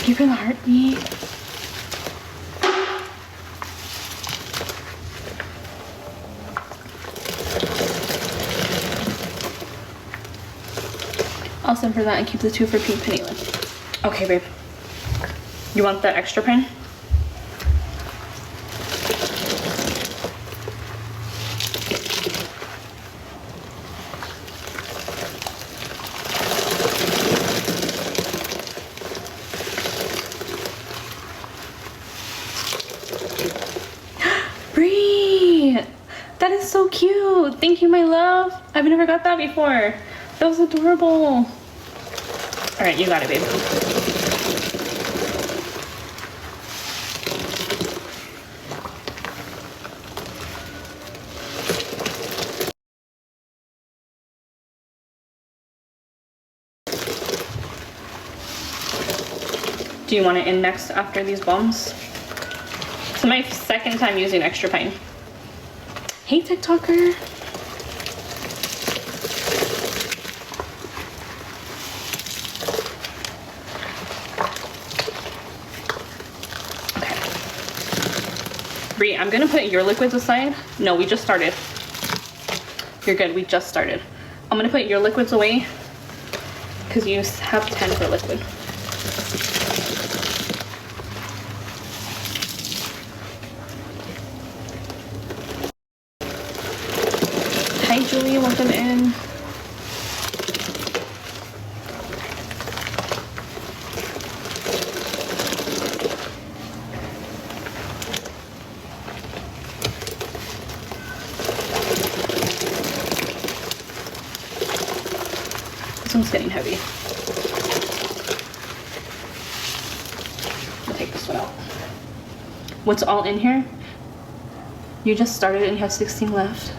you for the heartbeat. I'll send for that and keep the 2 for Pink Penny Lane. Okay, babe. You want the extra pen? Bree! That is so cute! Thank you, my love! I've never got that before. That was adorable. Alright, you got it, babe. Do you want it in next after these bombs? It's my second time using extra pine. Hey, TikToker. Bree, I'm gonna put your liquids aside. No, we just started. You're good, we just started. I'm gonna put your liquids away because you have 10 for liquid. Hi, Julie, welcome in. This one's getting heavy. I'll take this one out. What's all in here? You just started and you have 16 left.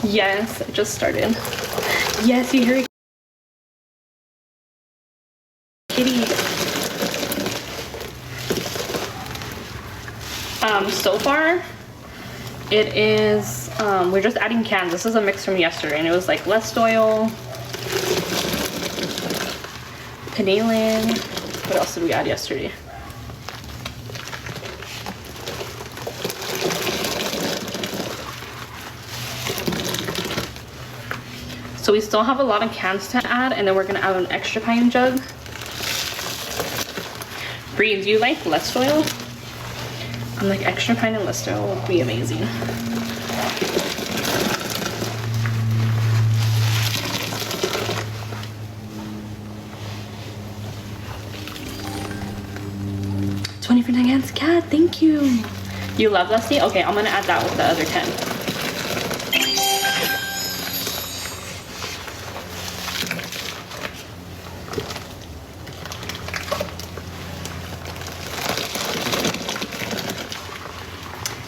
Yes, I just started. Yes, you hear it. Kitty. So far, it is, we're just adding cans. This is a mix from yesterday, and it was like less oil, panelin. What else did we add yesterday? So we still have a lot of cans to add, and then we're gonna add an extra pine jug. Bree, do you like less oil? I'm like, extra pine and less oil would be amazing. $20 for 9 cans, cat, thank you. You love Lusty? Okay, I'm gonna add that with the other 10.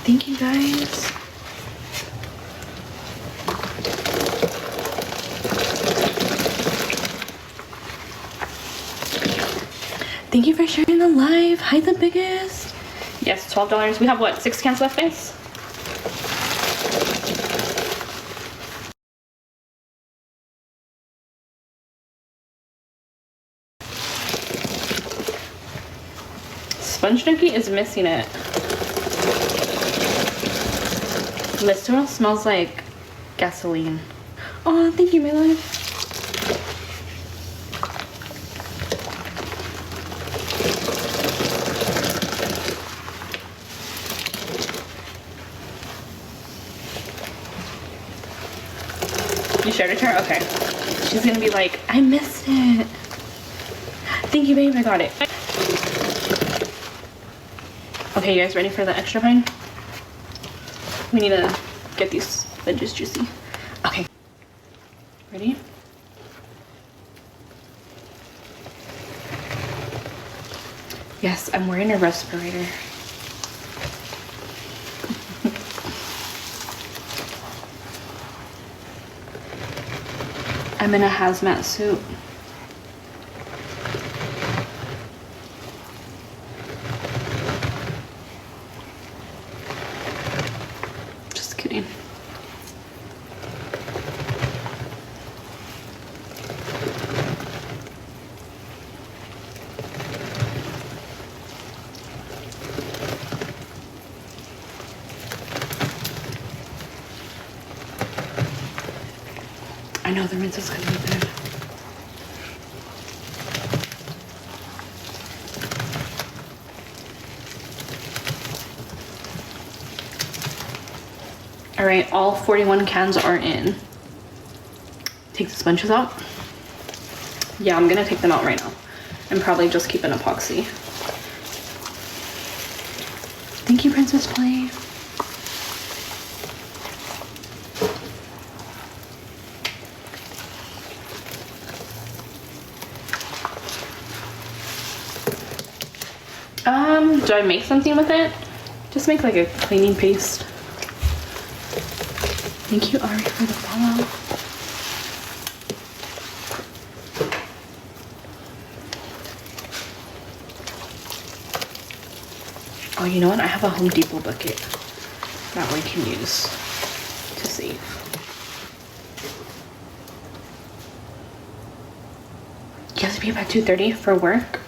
Thank you, guys. Thank you for sharing the live. Hi, the biggest. Yes, $12. We have what, 6 cans left, guys? Sponge Junkie is missing it. Listerine smells like gasoline. Oh, thank you, my love. You shared it to her? Okay. She's gonna be like, I missed it. Thank you, babe. I got it. Okay, you guys ready for the extra pine? We need to get these veggies juicy. Okay. Ready? Yes, I'm wearing a respirator. I'm in a hazmat suit. Just kidding. know the rinse is gonna be bad. All right, all 41 cans are in. Take the sponges out. Yeah, I'm gonna take them out right now and probably just keep an epoxy. Thank you, Princess Play. Do I make something with it? Just make like a cleaning paste. Thank you, Ari, for the follow. Oh, you know what? I have a Home Depot bucket that we can use to save. You have to be up at 2:30 for work.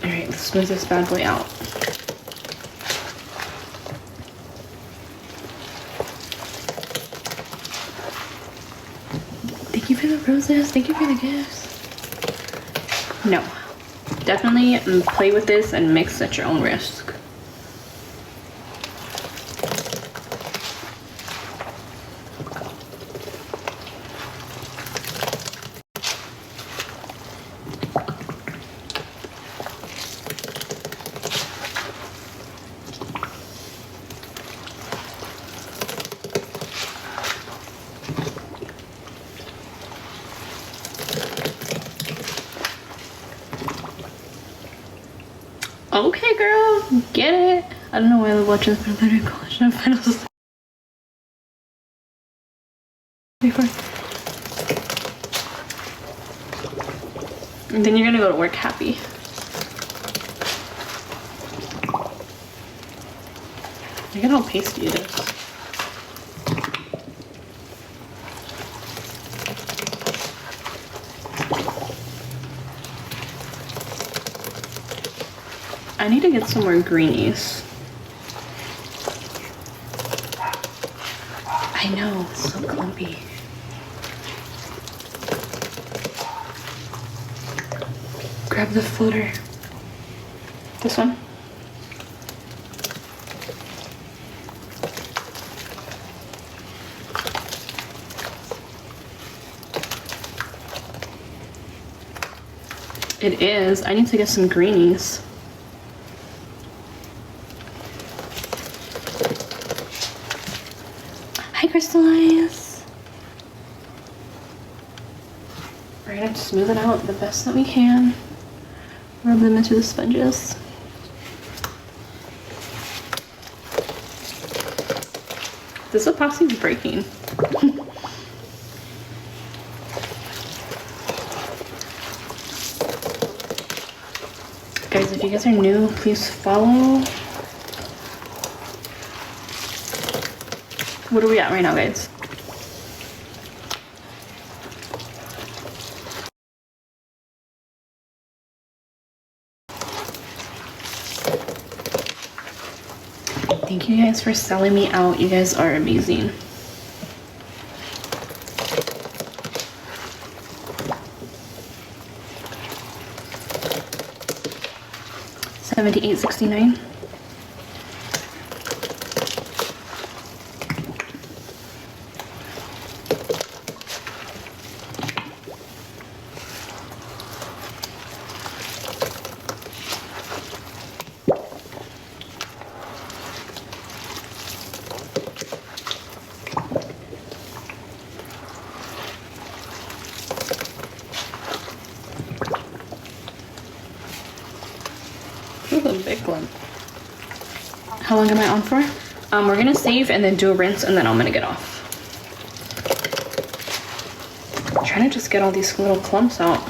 All right, let's smooth this bad boy out. Thank you for the roses. Thank you for the gifts. No, definitely play with this and mix at your own risk. Okay, girl, get it. I don't know why I love watching the better college and finals. And then you're gonna go to work happy. Look at how pasty it is. I need to get some more greenies. I know, it's so clumpy. Grab the floater. This one. It is. I need to get some greenies. Hi, Crystallize. We're gonna smooth it out the best that we can. Rub them into the sponges. This epoxy is breaking. Guys, if you guys are new, please follow. What are we at right now, guys? Thank you guys for selling me out. You guys are amazing. $78.69. A big one. How long am I on for? We're gonna save and then do a rinse and then I'm gonna get off. I'm trying to just get all these little clumps out.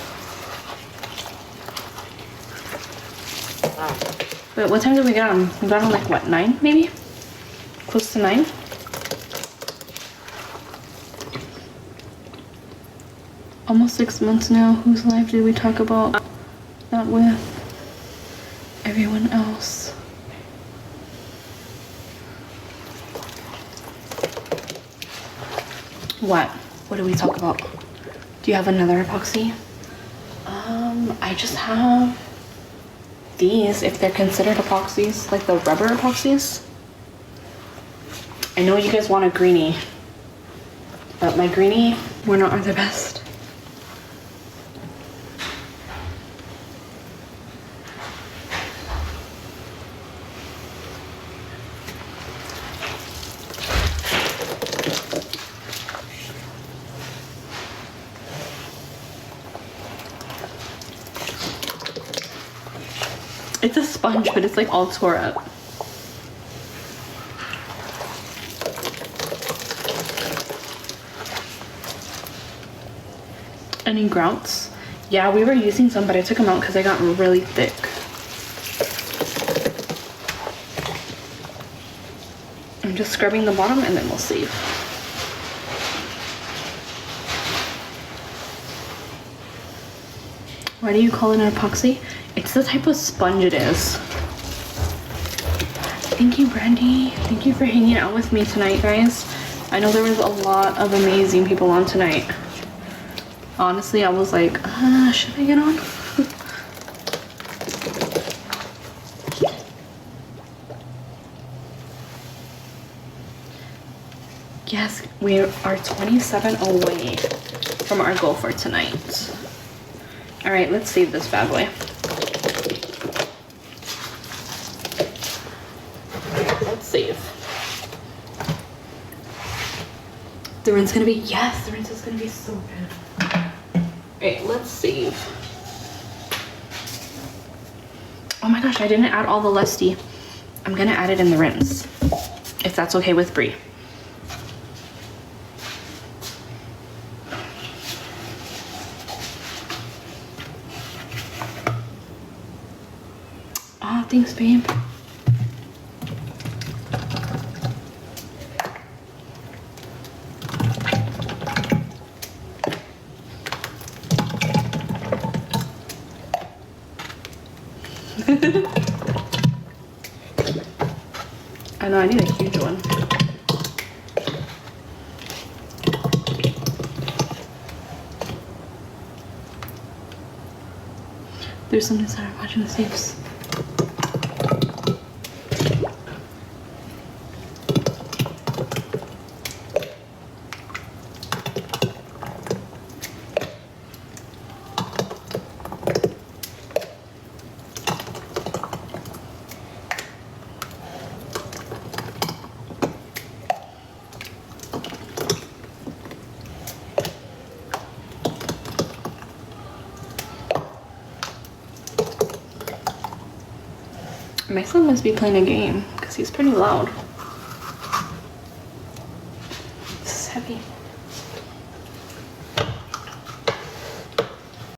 Wait, what time did we get on? We got on like what, 9 maybe? Close to 9? Almost 6 months now. Whose life did we talk about that with? Everyone else. What? What do we talk about? Do you have another epoxy? I just have these, if they're considered epoxies, like the rubber epoxies. I know you guys want a greenie, but my greenie were not the best. It's a sponge, but it's like all tore up. Any grouts? Yeah, we were using some, but I took them out because they got really thick. I'm just scrubbing the bottom and then we'll save. Why do you call it an epoxy? It's the type of sponge it is. Thank you, Brandy. Thank you for hanging out with me tonight, guys. I know there was a lot of amazing people on tonight. Honestly, I was like, should I get on? Yes, we are 27 away from our goal for tonight. All right, let's save this bad boy. Let's save. The rinse is gonna be, yes, the rinse is gonna be so good. All right, let's save. Oh my gosh, I didn't add all the lusty. I'm gonna add it in the rinse, if that's okay with Brie. Oh, thanks, babe. I know, I need a huge one. There's some inside of watching the saves. My son must be playing a game because he's pretty loud. This is heavy.